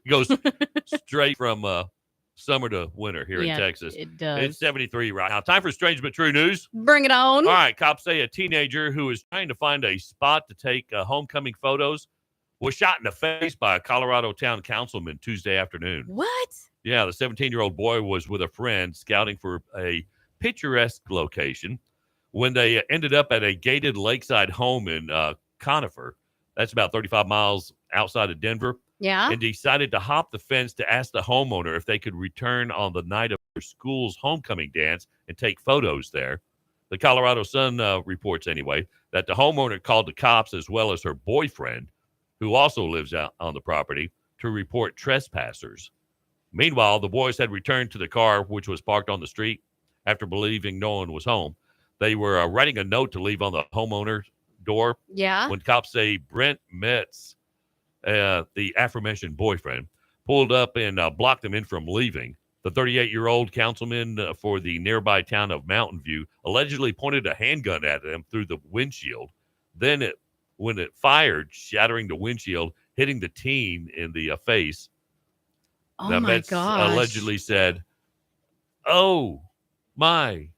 goes straight from summer to winter here in Yeah, Texas. it It's does. 73 right now. Time for strange but true news. Bring it on. All right, cops say a teenager who was trying to find a spot to take homecoming photos was shot in the face by a Colorado town councilman Tuesday afternoon. What? Yeah, the 17-year-old boy was with a friend scouting for a picturesque location when they ended up at a gated lakeside home in Conifer. That's about 35 miles outside of Denver. Yeah. And decided to hop the fence to ask the homeowner if they could return on the night of their school's homecoming dance and take photos there. The Colorado Sun reports, anyway, that the homeowner called the cops as well as her boyfriend, who also lives out on the property, to report trespassers. Meanwhile, the boys had returned to the car, which was parked on the street, after believing no one was home. They were writing a note to leave on the homeowner's door Yeah. when cops say Brent Metz, the aforementioned boyfriend, pulled up and blocked them in from leaving. The 38-year-old councilman for the nearby town of Mountain View allegedly pointed a handgun at them through the windshield. Then, when it fired, shattering the windshield, hitting the teen in the face. Oh Now, my Metz gosh. allegedly said, "Oh, my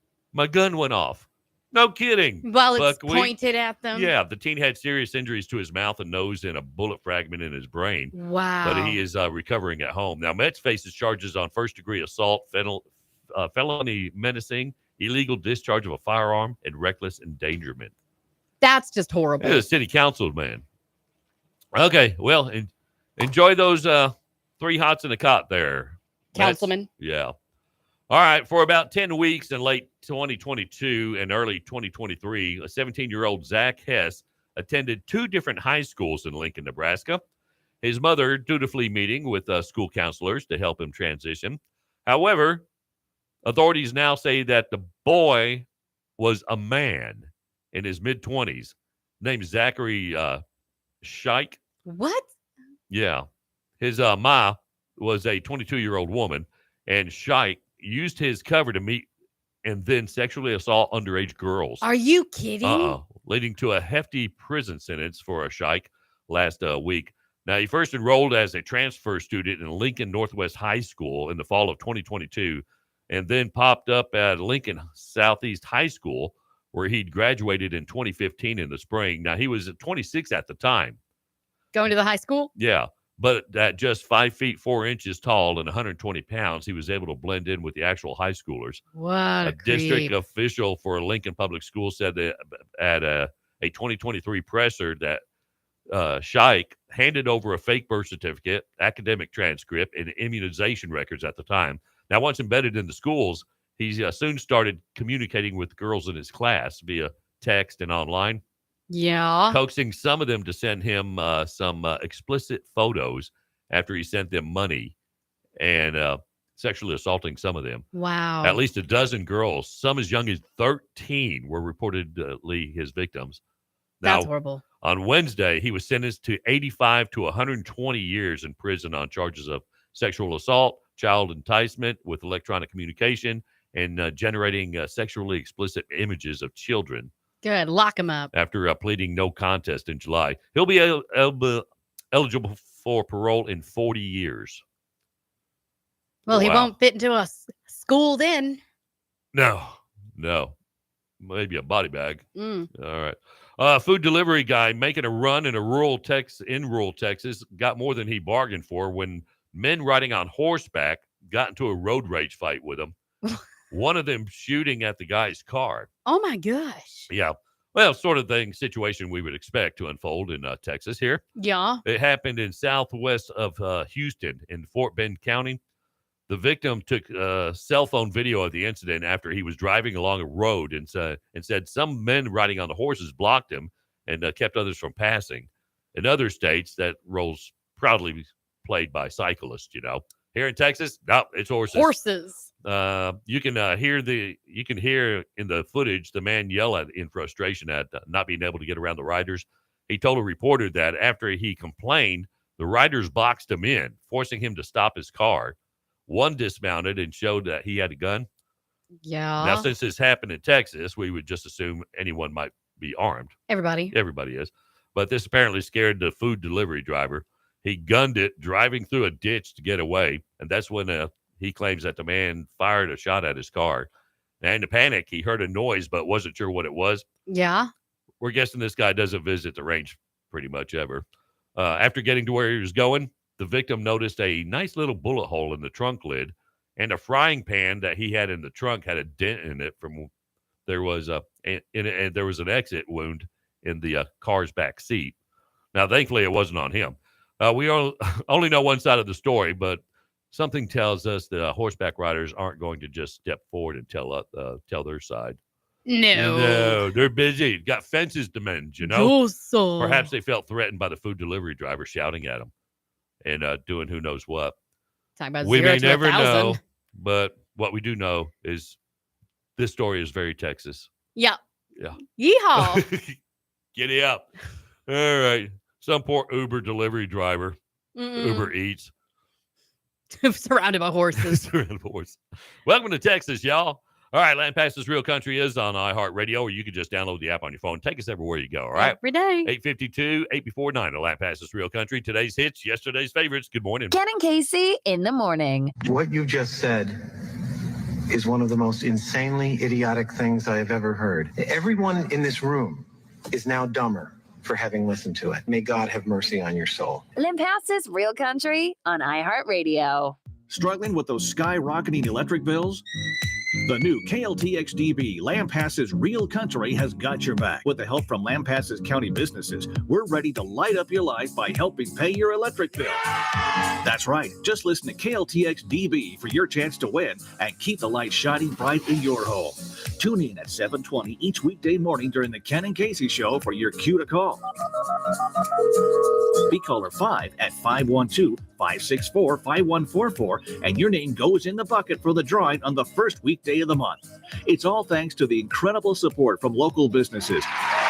gun went off." No kidding. While it's Buckwheat. pointed at them. Yeah, the teen had serious injuries to his mouth and nose and a bullet fragment in his brain. Wow. But he is recovering at home. Now, Metz faces charges on first-degree assault, felony menacing, illegal discharge of a firearm, and reckless endangerment. That's just horrible. He's a city councilman. Okay, well, enjoy those 3 hots in a cot there, Metz. Councilman. Yeah. All right, for about 10 weeks in late 2022 and early 2023, a 17-year-old Zach Hess attended 2 different high schools in Lincoln, Nebraska. His mother dutifully meeting with school counselors to help him transition. However, authorities now say that the boy was a man in his mid-20s named Zachary Scheich. What? Yeah. His ma was a 22-year-old woman, and Scheich used his cover to meet and then sexually assault underage girls. Are you kidding? Leading to a hefty prison sentence for a Scheich last week. Now, he first enrolled as a transfer student in Lincoln Northwest High School in the fall of 2022, and then popped up at Lincoln Southeast High School, where he'd graduated in 2015 in the spring. Now, he was 26 at the time. Going to the high school? Yeah. But at just 5 feet 4 inches tall and 120 pounds, he was able to blend in with the actual high schoolers. What A a district creep. official for Lincoln Public Schools said that at a 2023 presser that Scheich handed over a fake birth certificate, academic transcript, and immunization records at the time. Now, once embedded in the schools, he soon started communicating with girls in his class via text and online, Yeah. coaxing some of them to send him some explicit photos after he sent them money, and sexually assaulting some of them. Wow. At least a dozen girls, some as young as 13, were reportedly his victims. Now, That's horrible. on Wednesday, he was sentenced to 85 to 120 years in prison on charges of sexual assault, child enticement with electronic communication, and generating sexually explicit images of children. Good. Lock him up. After pleading no contest in July, he'll be eligible for parole in 40 years. Well, he Wow. won't fit into a school then. No. Maybe a body bag. Mm. All right. Food delivery guy making a run in rural Texas got more than he bargained for when men riding on horseback got into a road rage fight with him. One of them shooting at the guy's car. Oh my gosh. Yeah. Well, sort of situation we would expect to unfold in Texas here. Yeah. It happened in southwest of Houston in Fort Bend County. The victim took cell phone video of the incident after he was driving along a road and said some men riding on the horses blocked him and kept others from passing. In other states, that role's proudly played by cyclists, Here in Texas, no, it's horses. Horses. You can hear in the footage the man yell in frustration at not being able to get around the riders. He told a reporter that after he complained, the riders boxed him in, forcing him to stop his car. One dismounted and showed that he had a gun. Yeah. Now, since this happened in Texas, we would just assume anyone might be armed. Everybody. Everybody is. But this apparently scared the food delivery driver. He gunned it, driving through a ditch to get away. And that's when he claims that the man fired a shot at his car. And in a panic, he heard a noise, but wasn't sure what it was. Yeah. We're guessing this guy doesn't visit the range pretty much ever. After getting to where he was going, the victim noticed a nice little bullet hole in the trunk lid, and a frying pan that he had in the trunk had a dent in it from there was an exit wound in the car's back seat. Now, thankfully, it wasn't on him. We only know one side of the story, but something tells us that horseback riders aren't going to just step forward and tell their side. No, they're busy. Got fences to mend, Perhaps they felt threatened by the food delivery driver shouting at them and doing who knows what. Talking about We 0 may to never 1,000. know, but what we do know is this story is very Texas. Yeah. Yeah. Yeehaw. Giddy up. All right. Some poor Uber delivery driver, Uber Eats. Surrounded by horses. Welcome to Texas, y'all. All right, Land Passes Real Country is on iHeartRadio, or you can just download the app on your phone. Take us everywhere you go, all right? Every day. 852, 8 before 9, the Land Passes Real Country. Today's hits, yesterday's favorites. Good morning. Ken and Casey in the morning. What you just said is one of the most insanely idiotic things I have ever heard. Everyone in this room is now dumber for having listened to it. May God have mercy on your soul. Lampasas Real Country on iHeartRadio. Struggling with those skyrocketing electric bills? The new KLTX-DB Lampasas Real Country has got your back. With the help from Lampasas County businesses, we're ready to light up your life by helping pay your electric bill. That's right. Just listen to KLTX-DB for your chance to win and keep the light shining bright in your home. Tune in at 7:20 each weekday morning during the Ken and Casey Show for your cue to call. Be caller 5 at 512-564-5144, and your name goes in the bucket for the drawing on the first weekday of the month. It's all thanks to the incredible support from local businesses